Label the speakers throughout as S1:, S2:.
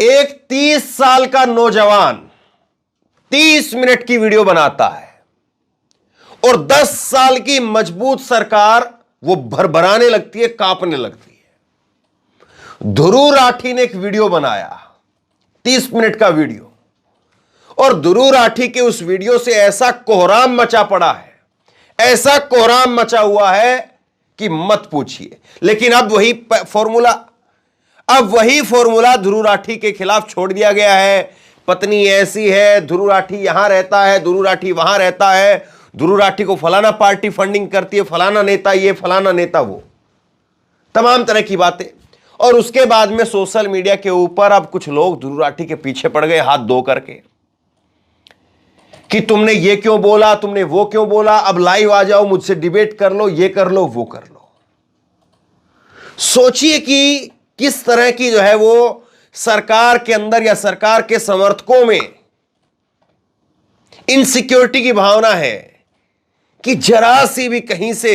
S1: एक 30 साल का नौजवान 30 मिनट की वीडियो बनाता है और 10 साल की मजबूत सरकार वो भरभराने लगती है, कांपने लगती है। ध्रुव राठी ने एक वीडियो बनाया, 30 मिनट का वीडियो, और ध्रुव राठी के उस वीडियो से ऐसा कोहराम मचा पड़ा है, ऐसा कोहराम मचा हुआ है कि मत पूछिए। लेकिन अब वही फॉर्मूला ध्रुव राठी के खिलाफ छोड़ दिया गया है। पत्नी ऐसी है, ध्रुव राठी यहां रहता है, ध्रुव राठी वहां रहता है, ध्रुव राठी को फलाना पार्टी फंडिंग करती है, फलाना नेता ये, फलाना नेता वो, तमाम तरह की बातें। और उसके बाद में सोशल मीडिया के ऊपर अब कुछ लोग ध्रुव राठी के पीछे पड़ गए हाथ धो करके कि तुमने ये क्यों बोला, तुमने वो क्यों बोला, अब लाइव आ जाओ, मुझसे डिबेट कर लो, ये कर लो, वो कर लो। सोचिए कि किस तरह की जो है वो सरकार के अंदर या सरकार के समर्थकों में इनसिक्योरिटी की भावना है कि जरा सी भी कहीं से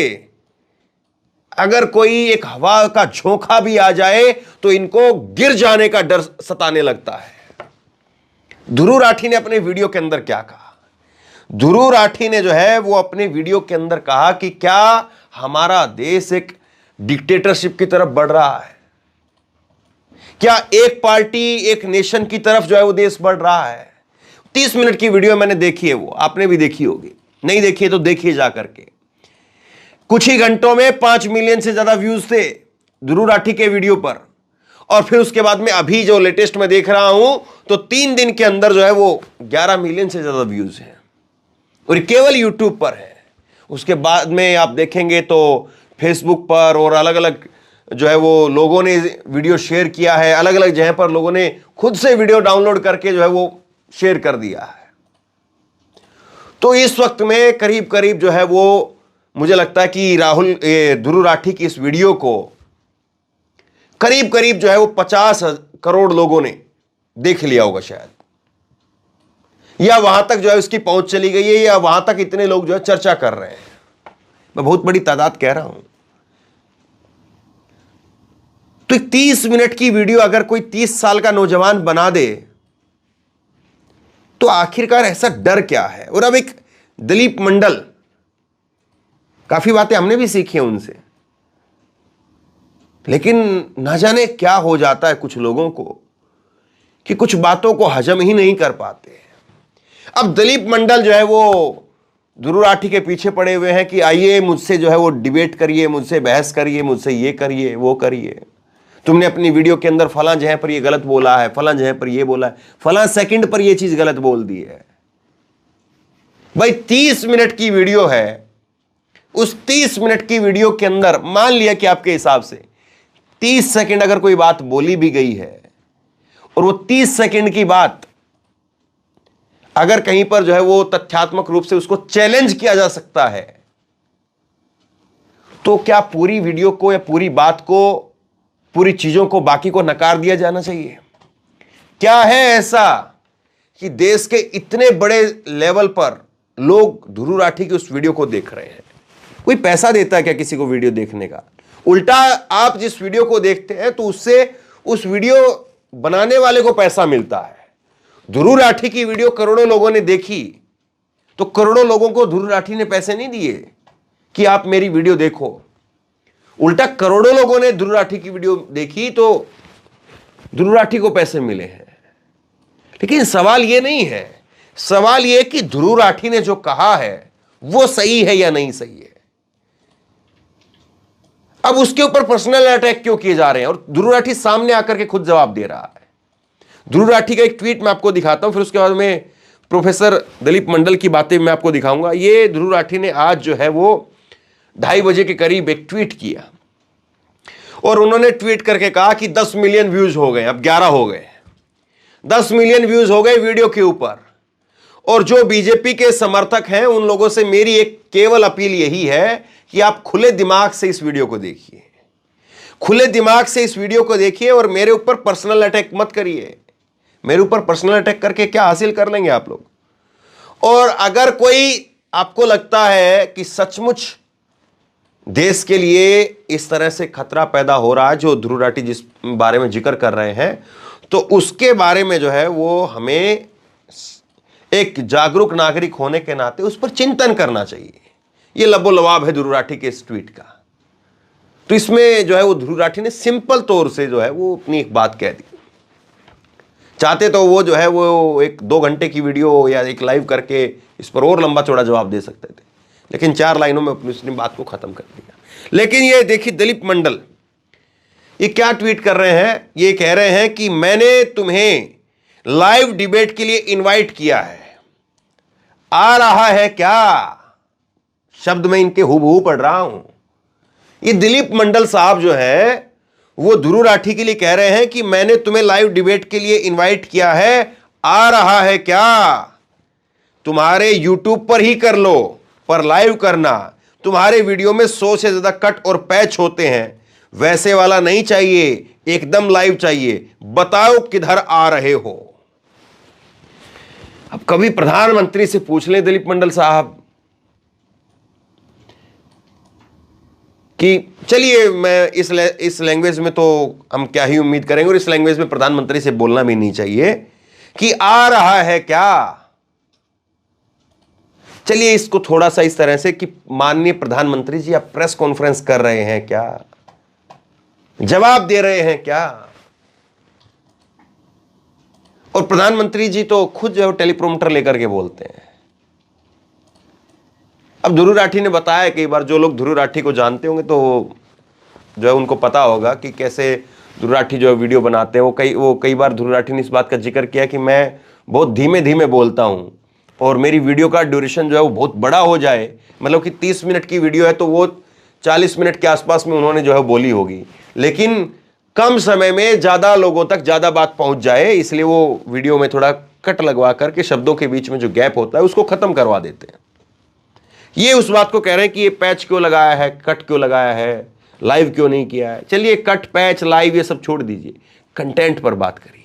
S1: अगर कोई एक हवा का झोंका भी आ जाए तो इनको गिर जाने का डर सताने लगता है। ध्रुव राठी ने अपने वीडियो के अंदर क्या कहा? ध्रुव राठी ने जो है वो अपने वीडियो के अंदर कहा कि क्या हमारा देश एक डिक्टेटरशिप की तरफ बढ़ रहा है? क्या एक पार्टी एक नेशन की तरफ जो है वो देश बढ़ रहा है? 30 मिनट की वीडियो मैंने देखी है, वो आपने भी देखी होगी, नहीं देखी है तो देखिए जा करके। कुछ ही घंटों में 5 मिलियन से ज्यादा व्यूज थे ध्रुव राठी के वीडियो पर, और फिर उसके बाद में अभी जो लेटेस्ट में देख रहा हूं तो 3 दिन के अंदर जो है वो 11 मिलियन से ज्यादा व्यूज हैं, और केवल यूट्यूब पर है। उसके बाद में आप देखेंगे तो फेसबुक पर और अलग अलग जो है वो लोगों ने वीडियो शेयर किया है, अलग अलग जगह पर लोगों ने खुद से वीडियो डाउनलोड करके जो है वो शेयर कर दिया है। तो इस वक्त में करीब करीब जो है वो मुझे लगता है कि ध्रुव राठी की इस वीडियो को करीब करीब जो है वो 50 करोड़ लोगों ने देख लिया होगा शायद, या वहां तक जो है उसकी पहुंच चली गई है, या वहां तक इतने लोग जो है चर्चा कर रहे हैं। मैं बहुत बड़ी तादाद कह रहा हूं। तो 30 मिनट की वीडियो अगर कोई 30 साल का नौजवान बना दे तो आखिरकार ऐसा डर क्या है? और अब एक दिलीप मंडल, काफी बातें हमने भी सीखी हैं उनसे, लेकिन ना जाने क्या हो जाता है कुछ लोगों को कि कुछ बातों को हजम ही नहीं कर पाते। अब दिलीप मंडल जो है वो ध्रुव राठी के पीछे पड़े हुए हैं कि आइए मुझसे जो है वो डिबेट करिए, मुझसे बहस करिए, मुझसे ये करिए, वो करिए, तुमने अपनी वीडियो के अंदर फलां जगह पर ये गलत बोला है, फलां जगह पर ये बोला है, फलां सेकंड पर ये चीज गलत बोल दी है। भाई 30 मिनट की वीडियो है, उस 30 मिनट की वीडियो के अंदर मान लिया कि आपके हिसाब से 30 सेकंड अगर कोई बात बोली भी गई है, और वो 30 सेकंड की बात अगर कहीं पर जो है वो तथ्यात्मक रूप से उसको चैलेंज किया जा सकता है, तो क्या पूरी वीडियो को या पूरी बात को, पूरी चीजों को, बाकी को नकार दिया जाना चाहिए? क्या है ऐसा कि देश के इतने बड़े लेवल पर लोग ध्रुव राठी की उस वीडियो को देख रहे हैं? कोई पैसा देता है क्या किसी को वीडियो देखने का? उल्टा आप जिस वीडियो को देखते हैं तो उससे उस वीडियो बनाने वाले को पैसा मिलता है। ध्रुव राठी की वीडियो करोड़ों लोगों ने देखी तो करोड़ों लोगों को ध्रुव राठी ने पैसे नहीं दिए कि आप मेरी वीडियो देखो। उल्टा करोड़ों लोगों ने ध्रुव राठी की वीडियो देखी तो ध्रुव राठी को पैसे मिले हैं। लेकिन सवाल यह नहीं है, सवाल यह कि ध्रुव राठी ने जो कहा है वो सही है या नहीं सही है। अब उसके ऊपर पर्सनल अटैक क्यों किए जा रहे हैं? और ध्रुव राठी सामने आकर के खुद जवाब दे रहा है। ध्रुव राठी का एक ट्वीट मैं आपको दिखाता हूं, फिर उसके बाद में प्रोफेसर दिलीप मंडल की बातें मैं आपको दिखाऊंगा। ये ध्रुव राठी ने आज जो है वो 2:30 बजे के करीब एक ट्वीट किया, और उन्होंने ट्वीट करके कहा कि 10 मिलियन व्यूज हो गए, अब 11 हो गए, 10 मिलियन व्यूज हो गए वीडियो के ऊपर। और जो बीजेपी के समर्थक हैं उन लोगों से मेरी एक केवल अपील यही है कि आप खुले दिमाग से इस वीडियो को देखिए, खुले दिमाग से इस वीडियो को देखिए, और मेरे ऊपर पर्सनल अटैक मत करिए। मेरे ऊपर पर्सनल अटैक करके क्या हासिल कर लेंगे आप लोग? और अगर कोई आपको लगता है कि सचमुच देश के लिए इस तरह से खतरा पैदा हो रहा है जो ध्रुव राठी जिस बारे में जिक्र कर रहे हैं, तो उसके बारे में जो है वो हमें एक जागरूक नागरिक होने के नाते उस पर चिंतन करना चाहिए। ये लबो लवाब है ध्रुव राठी के इस ट्वीट का। तो इसमें जो है वो ध्रुव राठी ने सिंपल तौर से जो है वो अपनी एक बात कह दी। चाहते तो वो जो है वो एक 2 घंटे की वीडियो या एक लाइव करके इस पर और लंबा चौड़ा जवाब दे सकते थे, लेकिन 4 लाइनों में अपनी बात को खत्म कर दिया। लेकिन ये देखिए दिलीप मंडल ये क्या ट्वीट कर रहे हैं। ये कह रहे हैं कि मैंने तुम्हें लाइव डिबेट के लिए इनवाइट किया है, आ रहा है क्या? शब्द में इनके हूबहू पढ़ रहा हूं। ये दिलीप मंडल साहब जो है वो ध्रुव राठी के लिए कह रहे हैं कि मैंने तुम्हें लाइव डिबेट के लिए इनवाइट किया है, आ रहा है क्या? तुम्हारे यूट्यूब पर ही कर लो, पर लाइव करना। तुम्हारे वीडियो में 100 से ज्यादा कट और पैच होते हैं, वैसे वाला नहीं चाहिए, एकदम लाइव चाहिए। बताओ किधर आ रहे हो? अब कभी प्रधानमंत्री से पूछ लें दिलीप मंडल साहब कि चलिए मैं इस लैंग्वेज में तो हम क्या ही उम्मीद करेंगे, और इस लैंग्वेज में प्रधानमंत्री से बोलना भी नहीं चाहिए कि आ रहा है क्या। चलिए इसको थोड़ा सा इस तरह से कि माननीय प्रधानमंत्री जी आप प्रेस कॉन्फ्रेंस कर रहे हैं क्या, जवाब दे रहे हैं क्या? और प्रधानमंत्री जी तो खुद जो है टेलीप्रोम्प्टर लेकर के बोलते हैं। अब ध्रुव राठी ने बताया कई बार, जो लोग ध्रुव राठी को जानते होंगे तो जो है उनको पता होगा कि कैसे ध्रुव राठी जो है वीडियो बनाते हैं। वो कई बार ध्रुव राठी ने इस बात का जिक्र किया कि मैं बहुत धीमे धीमे बोलता हूं और मेरी वीडियो का ड्यूरेशन जो है वो बहुत बड़ा हो जाए, मतलब कि 30 मिनट की वीडियो है तो वो 40 मिनट के आसपास में उन्होंने जो है बोली होगी, लेकिन कम समय में ज्यादा लोगों तक ज्यादा बात पहुंच जाए, इसलिए वो वीडियो में थोड़ा कट लगवा करके शब्दों के बीच में जो गैप होता है उसको खत्म करवा देते हैं। ये उस बात को कह रहे हैं कि ये पैच क्यों लगाया है, कट क्यों लगाया है, लाइव क्यों नहीं किया है। चलिए कट पैच लाइव ये सब छोड़ दीजिए, कंटेंट पर बात करिए।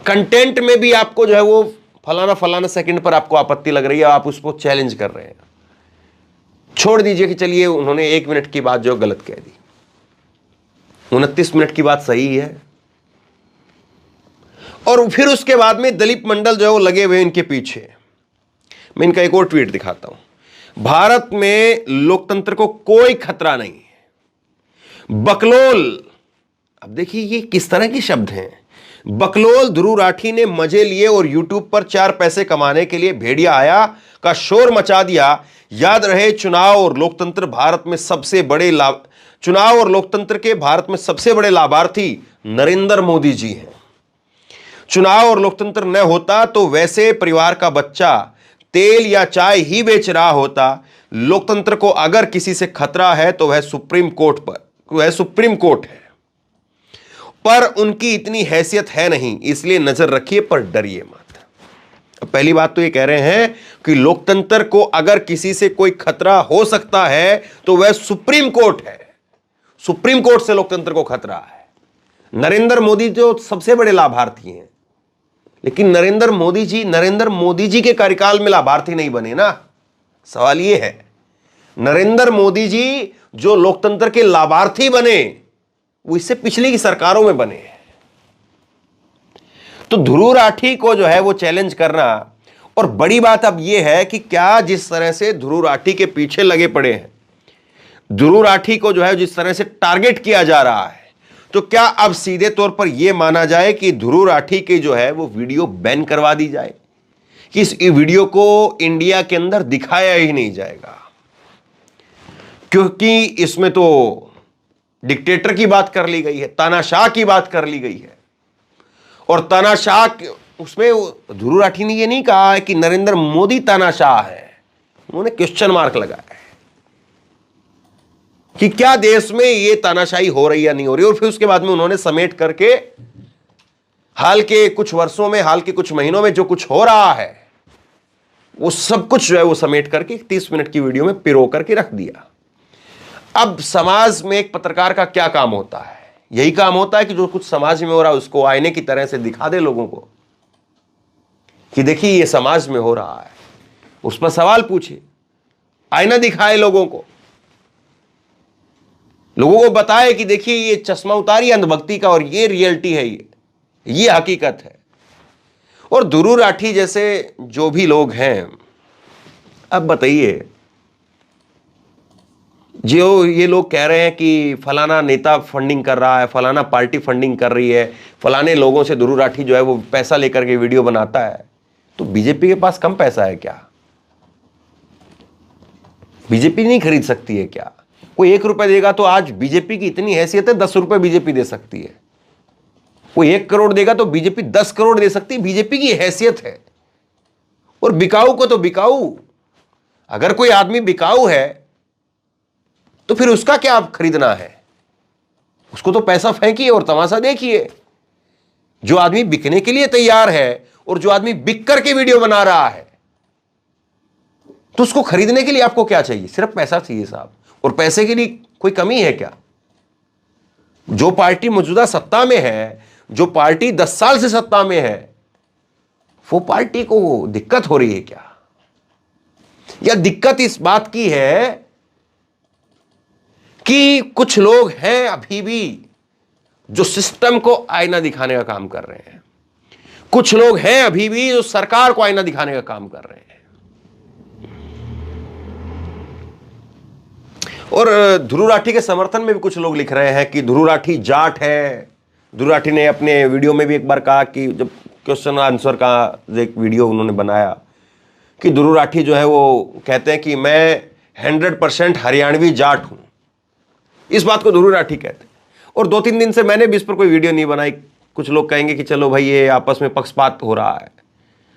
S1: कंटेंट में भी आपको जो है वो फलाना फलाना सेकंड पर आपको आपत्ति लग रही है, आप उसको चैलेंज कर रहे हैं। छोड़ दीजिए कि चलिए उन्होंने 1 मिनट की बात जो गलत कह दी, 29 मिनट की बात सही है। और फिर उसके बाद में दिलीप मंडल जो है वो लगे हुए इनके पीछे। मैं इनका एक और ट्वीट दिखाता हूं। भारत में लोकतंत्र को कोई खतरा नहीं है। बकलोल, अब देखिए ये किस तरह के शब्द हैं। बकलोल ध्रुव राठी ने मजे लिए और यूट्यूब पर 4 पैसे कमाने के लिए भेड़िया आया का शोर मचा दिया। याद रहे चुनाव और लोकतंत्र के भारत में सबसे बड़े लाभार्थी नरेंद्र मोदी जी हैं। चुनाव और लोकतंत्र न होता तो वैसे परिवार का बच्चा तेल या चाय ही बेच रहा होता। लोकतंत्र को अगर किसी से खतरा है तो वह सुप्रीम कोर्ट है, पर उनकी इतनी हैसियत है नहीं, इसलिए नजर रखिए पर डरिए मत। पहली बात तो ये कह रहे हैं कि लोकतंत्र को अगर किसी से कोई खतरा हो सकता है तो वह सुप्रीम कोर्ट है। सुप्रीम कोर्ट से लोकतंत्र को खतरा है। नरेंद्र मोदी जो सबसे बड़े लाभार्थी हैं, लेकिन नरेंद्र मोदी जी के कार्यकाल में लाभार्थी नहीं बने ना। सवाल यह है, नरेंद्र मोदी जी जो लोकतंत्र के लाभार्थी बने वो इससे पिछली की सरकारों में बने हैं। तो ध्रुव राठी को जो है वो चैलेंज करना, और बड़ी बात अब यह है कि क्या जिस तरह से ध्रुव राठी के पीछे लगे पड़े हैं, ध्रुव राठी को जो है जिस तरह से टारगेट किया जा रहा है, तो क्या अब सीधे तौर पर यह माना जाए कि ध्रुव राठी की जो है वो वीडियो बैन करवा दी जाए, कि इस वीडियो को इंडिया के अंदर दिखाया ही नहीं जाएगा, क्योंकि इसमें तो डिक्टेटर की बात कर ली गई है, तानाशाह की बात कर ली गई है। और तानाशाह उसमें ध्रुव राठी ने यह नहीं कहा है कि नरेंद्र मोदी तानाशाह है, उन्होंने क्वेश्चन मार्क लगाया है कि क्या देश में यह तानाशाही हो रही या नहीं हो रही। और फिर उसके बाद में उन्होंने समेट करके हाल के कुछ वर्षों में, हाल के कुछ महीनों में जो कुछ हो रहा है वो सब कुछ जो है वो समेट करके 30 मिनट की वीडियो में पिरो करके रख दिया। अब समाज में एक पत्रकार का क्या काम होता है? यही काम होता है कि जो कुछ समाज में हो रहा है उसको आईने की तरह से दिखा दे लोगों को कि देखिए ये समाज में हो रहा है, उस पर सवाल पूछे, आईना दिखाए लोगों को। लोगों को बताए कि देखिए ये चश्मा उतारी अंधभक्ति का और ये रियलिटी है, ये हकीकत है। और ध्रुव राठी जैसे जो भी लोग हैं, अब बताइए, जो ये लोग कह रहे हैं कि फलाना नेता फंडिंग कर रहा है, फलाना पार्टी फंडिंग कर रही है, फलाने लोगों से ध्रुव राठी जो है वो पैसा लेकर के वीडियो बनाता है, तो बीजेपी के पास कम पैसा है क्या? बीजेपी नहीं खरीद सकती है क्या? कोई 1 रुपए देगा तो आज बीजेपी की इतनी हैसियत है, 10 रुपए बीजेपी दे सकती है। कोई 1 करोड़ देगा तो बीजेपी 10 करोड़ दे सकती है, बीजेपी की हैसियत है। और बिकाऊ को तो बिकाऊ, अगर कोई आदमी बिकाऊ है तो फिर उसका क्या आप खरीदना है? उसको तो पैसा फेंकिए और तमाशा देखिए। जो आदमी बिकने के लिए तैयार है और जो आदमी बिक करके वीडियो बना रहा है, तो उसको खरीदने के लिए आपको क्या चाहिए? सिर्फ पैसा चाहिए साहब। और पैसे के लिए कोई कमी है क्या? जो पार्टी मौजूदा सत्ता में है, जो पार्टी 10 साल से सत्ता में है, वो पार्टी को दिक्कत हो रही है क्या? या दिक्कत इस बात की है कि कुछ लोग हैं अभी भी जो सिस्टम को आईना दिखाने का काम कर रहे हैं, कुछ लोग हैं अभी भी जो सरकार को आईना दिखाने का काम कर रहे हैं। और ध्रुव राठी के समर्थन में भी कुछ लोग लिख रहे हैं कि ध्रुव राठी जाट है। ध्रुव राठी ने अपने वीडियो में भी एक बार कहा कि जब क्वेश्चन आंसर का एक वीडियो उन्होंने बनाया कि ध्रुव राठी जो है वो कहते हैं कि मैं 100% हरियाणवी जाट हूं। इस बात को ध्रुव राठी कहते हैं। और 2-3 दिन से मैंने भी इस पर कोई वीडियो नहीं बनाई। कुछ लोग कहेंगे कि चलो भाई ये आपस में पक्षपात हो रहा है,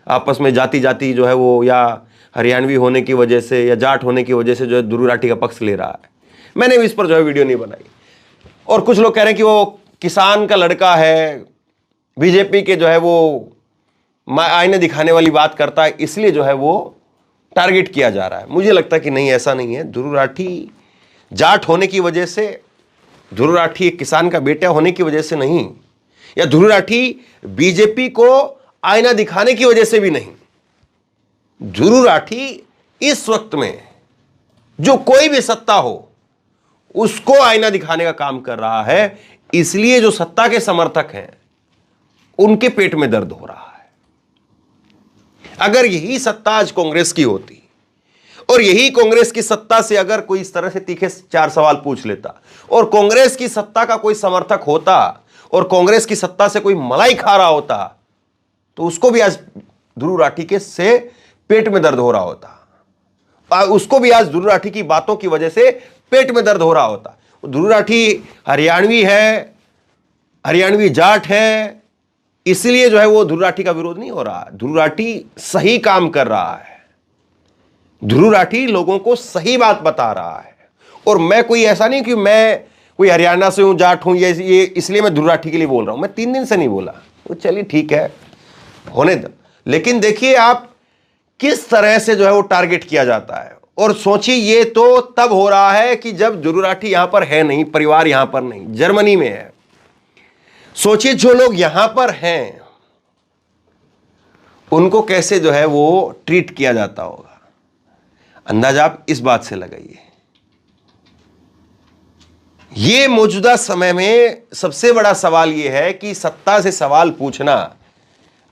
S1: आपस में जाति जाति जो है वो या हरियाणवी होने की वजह से या जाट होने की वजह से जो है ध्रुव राठी का पक्ष ले रहा है। मैंने भी इस पर जो है वीडियो नहीं बनाई। और कुछ लोग कह रहे हैं कि वो किसान का लड़का है, बीजेपी के जो है वो आईने दिखाने वाली बात करता है, इसलिए जो है वो टारगेट किया जा रहा है। मुझे लगता है कि नहीं, ऐसा नहीं है। ध्रुव राठी जाट होने की वजह से, ध्रुव राठी एक किसान का बेटा होने की वजह से नहीं, या ध्रुव राठी बीजेपी को आईना दिखाने की वजह से भी नहीं। ध्रुव राठी इस वक्त में जो कोई भी सत्ता हो उसको आईना दिखाने का काम कर रहा है, इसलिए जो सत्ता के समर्थक हैं उनके पेट में दर्द हो रहा है। अगर यही सत्ता आज कांग्रेस की होती और यही कांग्रेस की सत्ता से अगर कोई इस तरह से तीखे 4 सवाल पूछ लेता और कांग्रेस की सत्ता का कोई समर्थक होता और कांग्रेस की सत्ता से कोई मलाई खा रहा होता, तो उसको भी आज ध्रुव राठी के से पेट में दर्द हो रहा होता। उसको भी आज ध्रुव राठी की बातों की वजह से पेट में दर्द हो रहा होता। ध्रुव राठी हरियाणवी है, हरियाणवी जाट है, इसलिए जो है वो ध्रुव राठी का विरोध नहीं हो रहा। ध्रुव राठी सही काम कर रहा है, ध्रुव राठी लोगों को सही बात बता रहा है। और मैं कोई ऐसा नहीं कि मैं कोई हरियाणा से हूं, जाट हूं, ये इसलिए मैं ध्रुव राठी के लिए बोल रहा हूं। मैं 3 दिन से नहीं बोला, तो चलिए ठीक है, होने दो। लेकिन देखिए आप किस तरह से जो है वो टारगेट किया जाता है। और सोचिए ये तो तब हो रहा है कि जब ध्रुव राठी यहां पर है नहीं, परिवार यहां पर नहीं, जर्मनी में है। सोचिए जो लोग यहां पर हैं उनको कैसे जो है वो ट्रीट किया जाता होगा। अंदाजा आप इस बात से लगाइए। ये मौजूदा समय में सबसे बड़ा सवाल यह है कि सत्ता से सवाल पूछना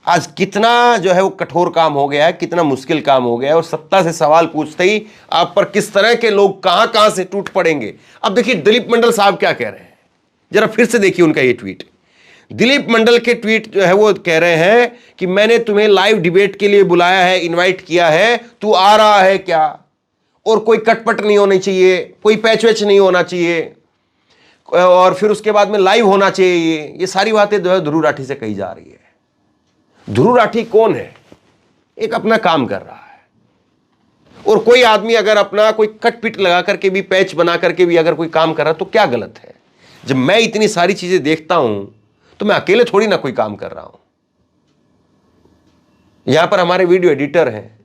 S1: आज कितना जो है वो कठोर काम हो गया है, कितना मुश्किल काम हो गया है। और सत्ता से सवाल पूछते ही आप पर किस तरह के लोग कहां कहां से टूट पड़ेंगे। अब देखिए दिलीप मंडल साहब क्या कह रहे हैं, जरा फिर से देखिए उनका ये ट्वीट। दिलीप मंडल के ट्वीट जो है वो कह रहे हैं कि मैंने तुम्हें लाइव डिबेट के लिए बुलाया है, इनवाइट किया है, तू आ रहा है क्या? और कोई कटपट नहीं होनी चाहिए, कोई पैच वैच नहीं होना चाहिए, और फिर उसके बाद में लाइव होना चाहिए। ये सारी बातें जो है ध्रुव राठी से कही जा रही है। ध्रुव राठी कौन है? एक अपना काम कर रहा है। और कोई आदमी अगर अपना कोई कटपिट लगा करके भी, पैच बना करके भी अगर कोई काम कर रहा है तो क्या गलत है? जब मैं इतनी सारी चीजें देखता हूं तो मैं अकेले थोड़ी ना कोई काम कर रहा हूं। यहां पर हमारे वीडियो एडिटर हैं,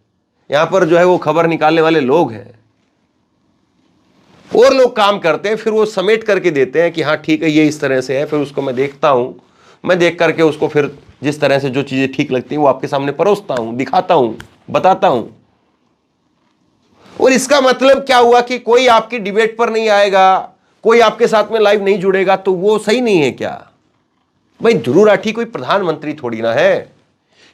S1: यहां पर जो है वो खबर निकालने वाले लोग हैं, और लोग काम करते हैं, फिर वो समेट करके देते हैं कि हाँ ठीक है ये इस तरह से है। फिर उसको मैं देखता हूं, मैं देख करके उसको फिर जिस तरह से जो चीजें ठीक लगती हैं वो आपके सामने परोसता हूं, दिखाता हूं, बताता हूं। और इसका मतलब क्या हुआ कि कोई आपकी डिबेट पर नहीं आएगा, कोई आपके साथ में लाइव नहीं जुड़ेगा तो वो सही नहीं है क्या? भाई ध्रुव राठी कोई प्रधानमंत्री थोड़ी ना है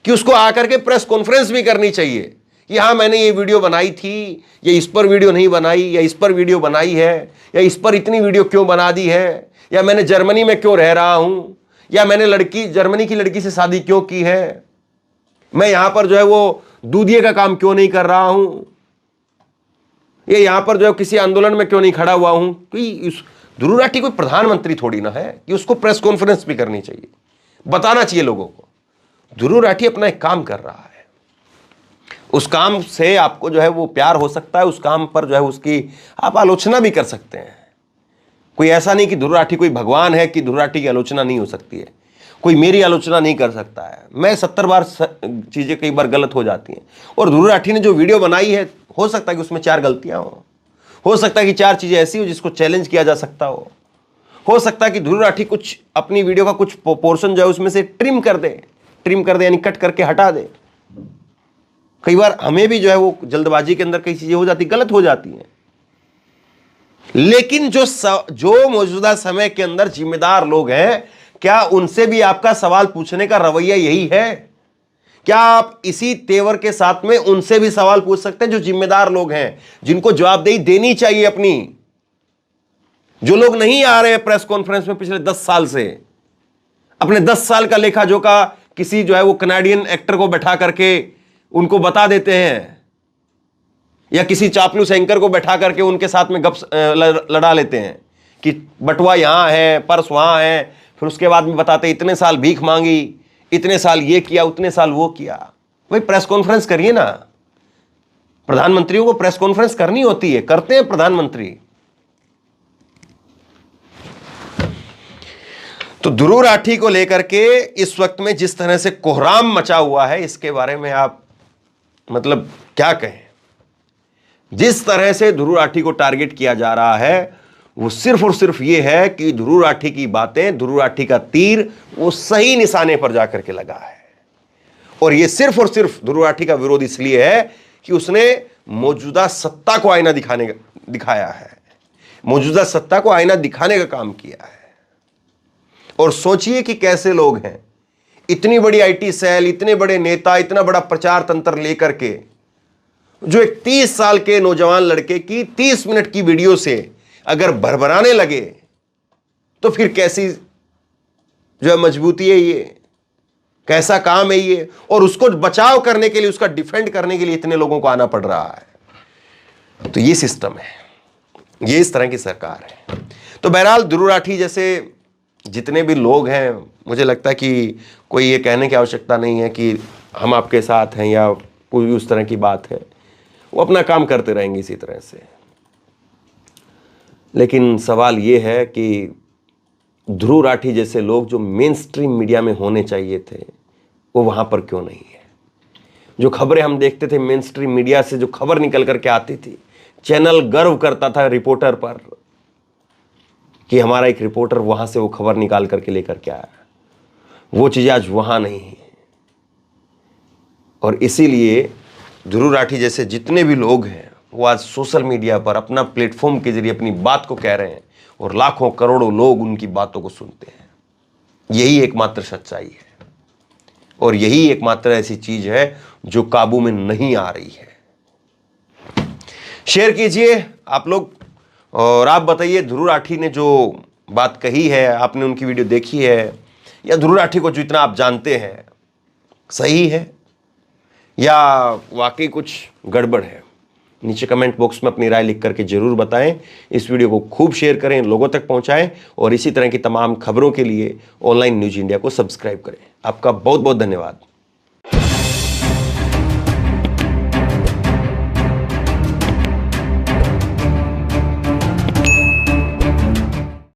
S1: कि उसको आकर के प्रेस कॉन्फ्रेंस भी करनी चाहिए कि हाँ मैंने ये वीडियो बनाई थी, या इस पर वीडियो नहीं बनाई, या इस पर वीडियो बनाई है, या इस पर इतनी वीडियो क्यों बना दी है, या मैंने जर्मनी में क्यों रह रहा हूं, या मैंने जर्मनी की लड़की से शादी क्यों की है, मैं यहां पर जो है वो दूधिये का काम क्यों नहीं कर रहा हूं, ये यहां पर जो है किसी आंदोलन में क्यों नहीं खड़ा हुआ हूं। कोई ध्रुव राठी कोई प्रधानमंत्री थोड़ी ना है कि उसको प्रेस कॉन्फ्रेंस भी करनी चाहिए, बताना चाहिए लोगों को। ध्रुव राठी अपना एक काम कर रहा है, उस काम से आपको जो है वो प्यार हो सकता है, उस काम पर जो है उसकी आप आलोचना भी कर सकते हैं। कोई ऐसा नहीं कि ध्रुव राठी कोई भगवान है कि ध्रुव राठी की आलोचना नहीं हो सकती है, कोई मेरी आलोचना नहीं कर सकता है। मैं 70 बार चीजें कई बार गलत हो जाती हैं, और ध्रुव राठी ने जो वीडियो बनाई है हो सकता है कि उसमें 4 गलतियां हो सकता है कि 4 चीजें ऐसी हो जिसको चैलेंज किया जा सकता हो सकता है कि ध्रुव राठी कुछ अपनी वीडियो का कुछ पोर्शन जो है उसमें से ट्रिम कर दे यानी कट करके हटा दे। कई बार हमें भी जो है वो जल्दबाजी के अंदर कई चीजें हो जाती, गलत हो जाती हैं, लेकिन जो मौजूदा समय के अंदर जिम्मेदार लोग हैं, क्या उनसे भी आपका सवाल पूछने का रवैया यही है? क्या आप इसी तेवर के साथ में उनसे भी सवाल पूछ सकते हैं जो जिम्मेदार लोग हैं, जिनको जवाबदेही देनी चाहिए अपनी? जो लोग नहीं आ रहे हैं प्रेस कॉन्फ्रेंस में पिछले 10 साल से, अपने 10 साल का लेखा जोखा किसी जो है वो कनाडियन एक्टर को बैठा करके उनको बता देते हैं, या किसी चापलूस एंकर को बैठा करके उनके साथ में गप लड़ा लेते हैं कि बटुआ यहां है, पर्स वहां है, फिर उसके बाद में बताते इतने साल भीख मांगी, इतने साल ये किया, उतने साल वो किया। भाई प्रेस कॉन्फ्रेंस करिए ना, प्रधानमंत्रियों को प्रेस कॉन्फ्रेंस करनी होती है, करते हैं प्रधानमंत्री। तो ध्रुव राठी को लेकर के इस वक्त में जिस तरह से कोहराम मचा हुआ है, इसके बारे में आप मतलब क्या कहें? जिस तरह से ध्रुव राठी को टारगेट किया जा रहा है वो सिर्फ और सिर्फ ये है कि ध्रुव राठी की बातें, ध्रुव राठी का तीर वो सही निशाने पर जाकर के लगा है। और ये सिर्फ और सिर्फ ध्रुव राठी का विरोध इसलिए है कि उसने मौजूदा सत्ता को आईना दिखाया है, मौजूदा सत्ता को आईना दिखाने का काम किया है। और सोचिए कि कैसे लोग हैं, इतनी बड़ी आईटी सेल, इतने बड़े नेता, इतना बड़ा प्रचार तंत्र लेकर के, जो एक 30 साल के नौजवान लड़के की 30 मिनट की वीडियो से अगर भरभराने लगे तो फिर कैसी जो है मजबूती है ये, कैसा काम है ये? और उसको बचाव करने के लिए, उसका डिफेंड करने के लिए इतने लोगों को आना पड़ रहा है। तो ये सिस्टम है, ये इस तरह की सरकार है। तो बहरहाल ध्रुव राठी जैसे जितने भी लोग हैं, मुझे लगता है कि कोई ये कहने की आवश्यकता नहीं है कि हम आपके साथ हैं या कोई उस तरह की बात है, वो अपना काम करते रहेंगे इसी तरह से। लेकिन सवाल ये है कि ध्रुव राठी जैसे लोग जो मेन स्ट्रीम मीडिया में होने चाहिए थे, वो वहाँ पर क्यों नहीं है? जो खबरें हम देखते थे मेन स्ट्रीम मीडिया से, जो खबर निकल करके आती थी, चैनल गर्व करता था रिपोर्टर पर कि हमारा एक रिपोर्टर वहाँ से वो खबर निकाल करके लेकर के आया, वो चीज़ें आज वहाँ नहीं है। और इसीलिए ध्रुव राठी जैसे जितने भी लोग हैं वो आज सोशल मीडिया पर अपना प्लेटफॉर्म के जरिए अपनी बात को कह रहे हैं, और लाखों करोड़ों लोग उनकी बातों को सुनते हैं। यही एकमात्र सच्चाई है, और यही एकमात्र ऐसी चीज है जो काबू में नहीं आ रही है। शेयर कीजिए आप लोग, और आप बताइए ध्रुव राठी ने जो बात कही है, आपने उनकी वीडियो देखी है, या ध्रुव राठी को जितना आप जानते हैं सही है या वाकई कुछ गड़बड़ है? नीचे कमेंट बॉक्स में अपनी राय लिख करके जरूर बताएं। इस वीडियो को खूब शेयर करें, लोगों तक पहुंचाएं, और इसी तरह की तमाम खबरों के लिए ऑनलाइन न्यूज इंडिया को सब्सक्राइब करें। आपका बहुत बहुत धन्यवाद।